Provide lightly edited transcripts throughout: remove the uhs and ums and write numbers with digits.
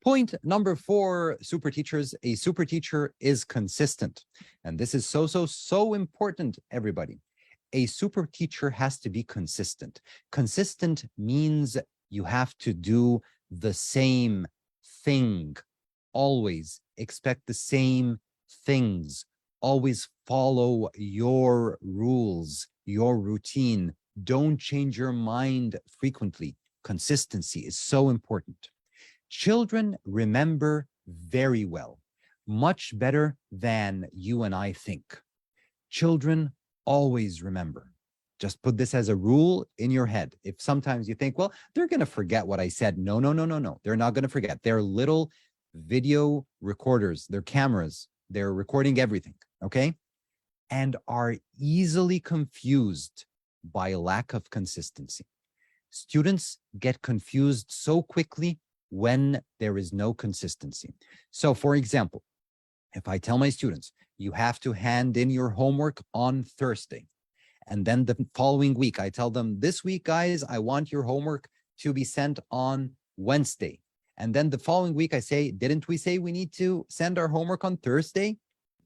Point number 4, super teachers. A super teacher is consistent. And this is so important, everybody. A super teacher has to be consistent. Consistent means you have to do the same thing. Always expect the same things. Always follow your rules, your routine. Don't change your mind frequently. Consistency is so important. Children remember very well, much better than you and I think. Children always remember. Just put this as a rule in your head. If sometimes you think, well, they're going to forget what I said. No. They're not going to forget. They're little video recorders. They're cameras. They're recording everything, okay? And are easily confused by lack of consistency. Students get confused so quickly when there is no consistency. So for example, if I tell my students, you have to hand in your homework on Thursday, and then the following week, I tell them, this week, guys, I want your homework to be sent on Wednesday. And then the following week, I say, didn't we say we need to send our homework on Thursday?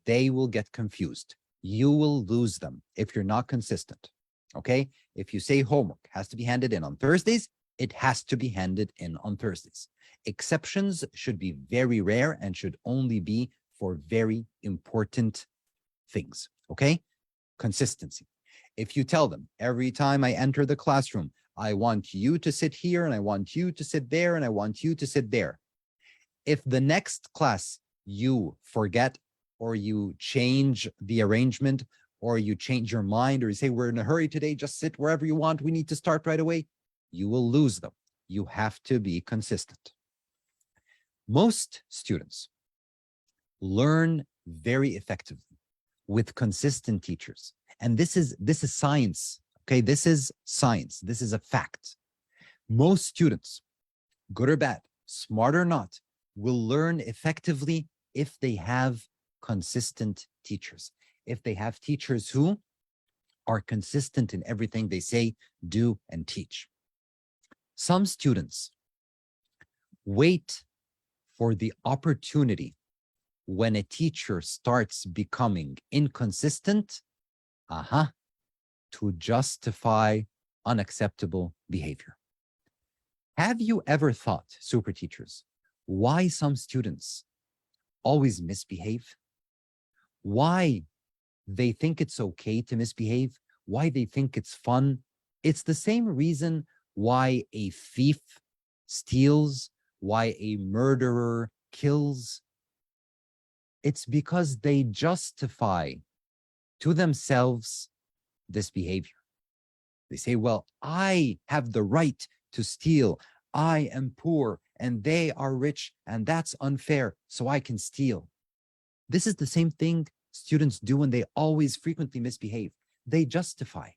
They will get confused. You will lose them if you're not consistent, okay? If you say homework has to be handed in on Thursdays, it has to be handed in on Thursdays. Exceptions should be very rare and should only be for very important things, okay? Consistency. If you tell them every time I enter the classroom, I want you to sit here and I want you to sit there and I want you to sit there. If the next class you forget or you change the arrangement or you change your mind or you say, we're in a hurry today, just sit wherever you want, we need to start right away, you will lose them. You have to be consistent. Most students learn very effectively with consistent teachers. And this is science, okay? This is science. This is a fact. Most students, good or bad, smart or not, will learn effectively if they have consistent teachers. If they have teachers who are consistent in everything they say, do, and teach. Some students wait for the opportunity when a teacher starts becoming inconsistent, to justify unacceptable behavior. Have you ever thought, super teachers, why some students always misbehave? Why they think it's okay to misbehave? Why they think it's fun? It's the same reason why a thief steals, why a murderer kills. It's because they justify to themselves this behavior. They say, well, I have the right to steal. I am poor and they are rich and that's unfair, so I can steal. This is the same thing students do when they always frequently misbehave. They justify.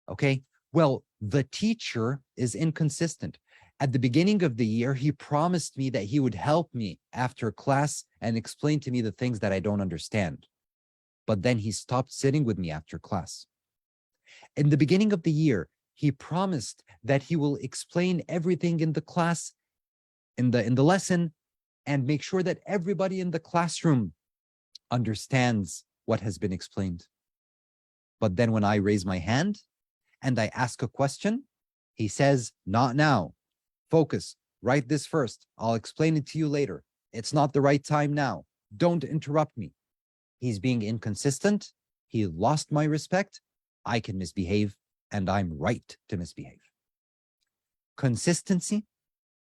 Okay, well, the teacher is inconsistent. At the beginning of the year, he promised me that he would help me after class and explain to me the things that I don't understand. But then he stopped sitting with me after class. In the beginning of the year, he promised that he will explain everything in the class, in the lesson, and make sure that everybody in the classroom understands what has been explained. But then when I raise my hand and I ask a question, he says, not now. Focus, write this first. I'll explain it to you later. It's not the right time now. Don't interrupt me. He's being inconsistent. He lost my respect. I can misbehave, and I'm right to misbehave. Consistency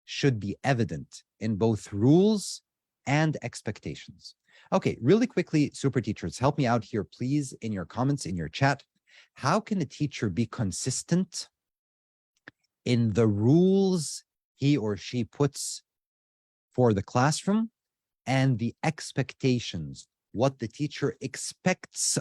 should be evident in both rules and expectations. Okay, really quickly, super teachers, help me out here, please, in your comments, in your chat. How can a teacher be consistent in the rules he or she puts for the classroom and the expectations, what the teacher expects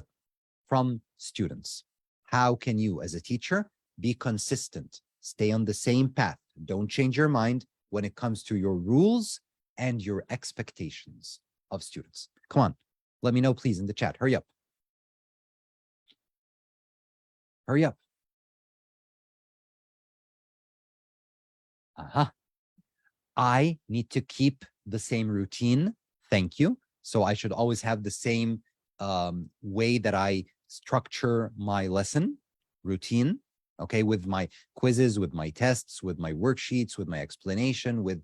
from students? How can you, as a teacher, be consistent, stay on the same path, don't change your mind when it comes to your rules and your expectations of students? Come on, let me know, please, in the chat. Hurry up. Hurry up. I need to keep the same routine. Thank you. So I should always have the same way that I structure my lesson routine, okay, with my quizzes, with my tests, with my worksheets, with my explanation, with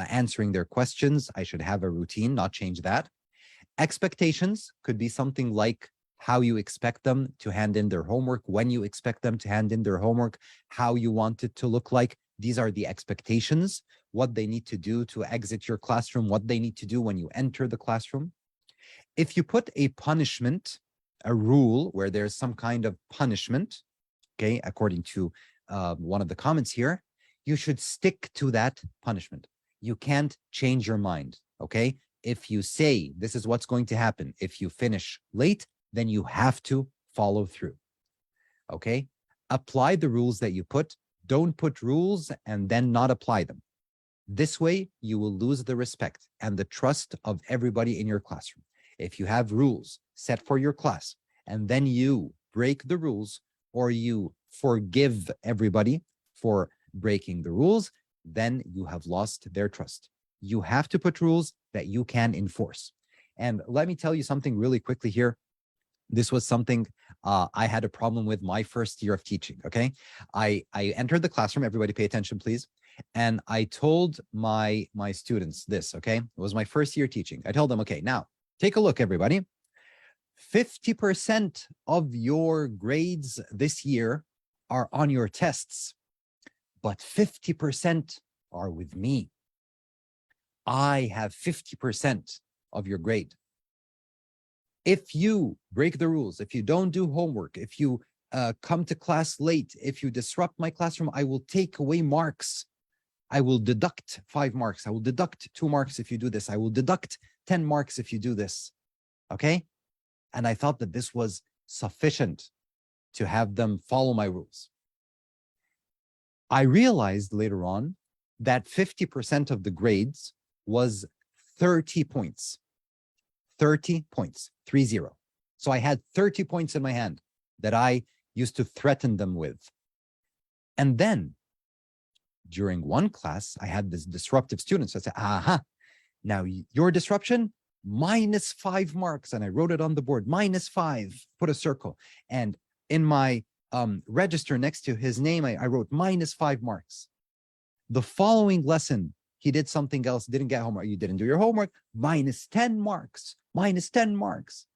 answering their questions. I should have a routine, not change that. Expectations could be something like how you expect them to hand in their homework, when you expect them to hand in their homework, how you want it to look like. These are the expectations, what they need to do to exit your classroom, what they need to do when you enter the classroom. If you put a punishment, a rule where there's some kind of punishment, okay, according to one of the comments here, you should stick to that punishment. You can't change your mind, okay? If you say this is what's going to happen, if you finish late, then you have to follow through, okay? Apply the rules that you put. Don't put rules and then not apply them. This way, you will lose the respect and the trust of everybody in your classroom. If you have rules set for your class and then you break the rules or you forgive everybody for breaking the rules, then you have lost their trust. You have to put rules that you can enforce. And let me tell you something really quickly here. This was something I had a problem with my first year of teaching, okay? I entered the classroom, everybody pay attention, please. And I told my students this, okay? It was my first year teaching. I told them, okay, now take a look, everybody. 50% of your grades this year are on your tests, but 50% are with me. I have 50% of your grade. If you break the rules, if you don't do homework, if you come to class late, if you disrupt my classroom, I will take away marks. I will deduct 5 marks. I will deduct 2 marks if you do this. I will deduct 10 marks if you do this. Okay? And I thought that this was sufficient to have them follow my rules. I realized later on that 50% of the grades was 30 points. 30 points, 30. So I had 30 points in my hand that I used to threaten them with. And then during one class, I had this disruptive student. So I said, aha, now your disruption, -5 marks. And I wrote it on the board, -5, put a circle. And in my register next to his name, I wrote -5 marks. The following lesson, he did something else, didn't get homework. You didn't do your homework, -10 marks, -10 marks.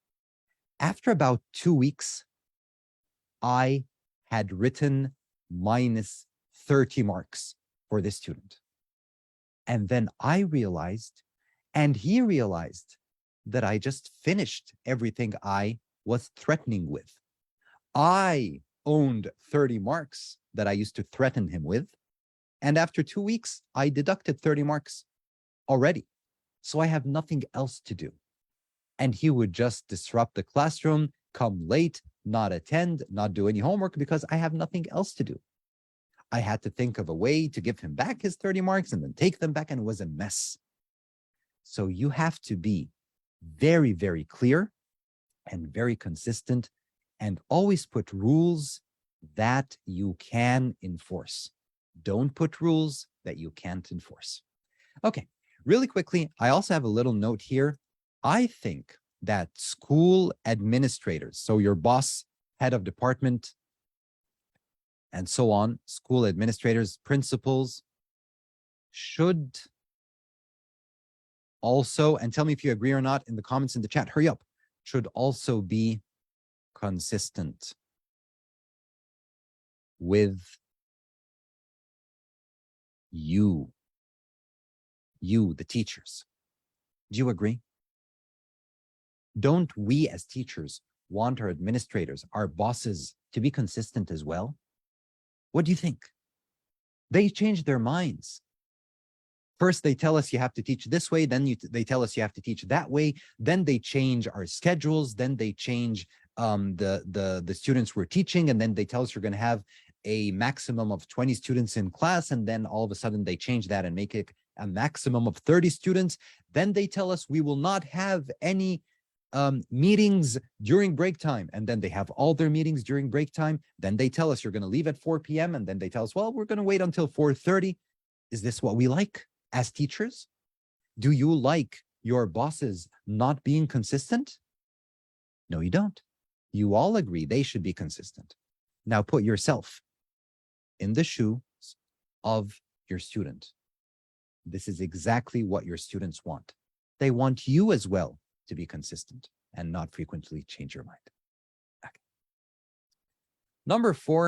After about 2 weeks, I had written -30 marks for this student. And then I realized, and he realized, that I just finished everything I was threatening with. I owned 30 marks that I used to threaten him with. And after 2 weeks, I deducted 30 marks already. So I have nothing else to do. And he would just disrupt the classroom, come late, not attend, not do any homework because I have nothing else to do. I had to think of a way to give him back his 30 marks and then take them back, and it was a mess. So you have to be very, very clear and very consistent and always put rules that you can enforce. Don't put rules that you can't enforce. Okay, really quickly, I also have a little note here. I think that school administrators, so your boss, head of department, and so on, school administrators, principals, should also, and tell me if you agree or not in the comments in the chat, hurry up, should also be consistent with you, the teachers. Do you agree? Don't we as teachers want our administrators, our bosses, to be consistent as well? What do you think? They change their minds. First, they tell us you have to teach this way. Then they tell us you have to teach that way. Then they change our schedules. Then they change the students we're teaching. And then they tell us you're going to have a maximum of 20 students in class. And then all of a sudden they change that and make it a maximum of 30 students. Then they tell us we will not have any meetings during break time. And then they have all their meetings during break time. Then they tell us you're going to leave at 4 p.m. And then they tell us, well, we're going to wait until 4:30. Is this what we like? As teachers, do you like your bosses not being consistent? No, you don't. You all agree they should be consistent. Now put yourself in the shoes of your student. This is exactly what your students want. They want you as well to be consistent and not frequently change your mind. Okay. Number 4,